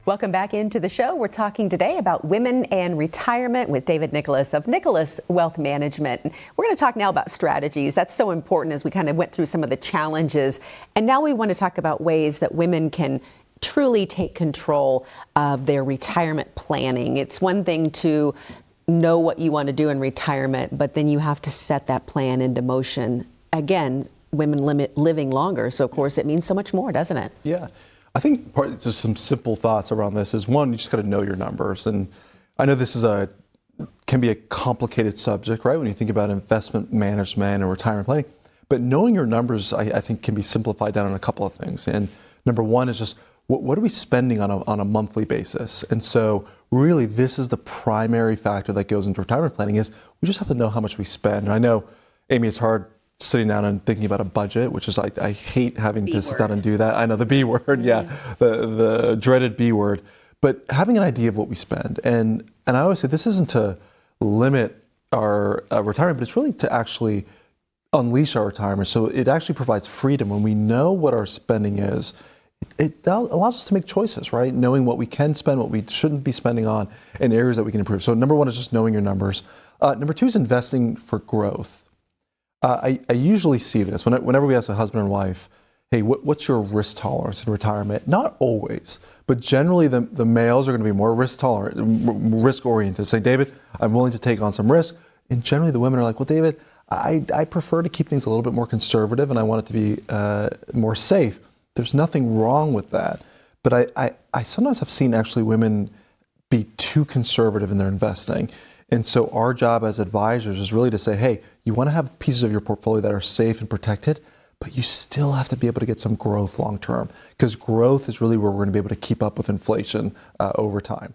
Welcome back into the show. We're talking today about women and retirement with David Nicholas of Nicholas Wealth Management. We're going to talk now about strategies. That's so important as we kind of went through some of the challenges. And now we want to talk about ways that women can truly take control of their retirement planning. It's one thing to know what you want to do in retirement, but then you have to set that plan into motion. Again, women limit living longer. So, of course, it means so much more, doesn't it? Yeah. I think just some simple thoughts around this is, one, you just got to know your numbers. And I know this can be a complicated subject, right, when you think about investment management and retirement planning. But knowing your numbers, I think, can be simplified down on a couple of things. And number one is just, what are we spending on a monthly basis? And so really, this is the primary factor that goes into retirement planning, is we just have to know how much we spend. And I know, Amy, it's hard sitting down and thinking about a budget, which is, I hate having to sit down and do that. I know, the B word, yeah, the dreaded B word. But having an idea of what we spend. And I always say this isn't to limit our retirement, but it's really to actually unleash our retirement. So it actually provides freedom. When we know what our spending is, it allows us to make choices, right? Knowing what we can spend, what we shouldn't be spending on, and areas that we can improve. So number one is just knowing your numbers. Number two is investing for growth. I usually see this whenever we ask a husband and wife, hey, what's your risk tolerance in retirement? Not always, but generally the males are going to be more risk tolerant, risk oriented. Say, David, I'm willing to take on some risk. And generally the women are like, well, David, I prefer to keep things a little bit more conservative, and I want it to be more safe. There's nothing wrong with that. But I sometimes have seen actually women be too conservative in their investing. And so our job as advisors is really to say, hey, you want to have pieces of your portfolio that are safe and protected, but you still have to be able to get some growth long term, because growth is really where we're going to be able to keep up with inflation over time.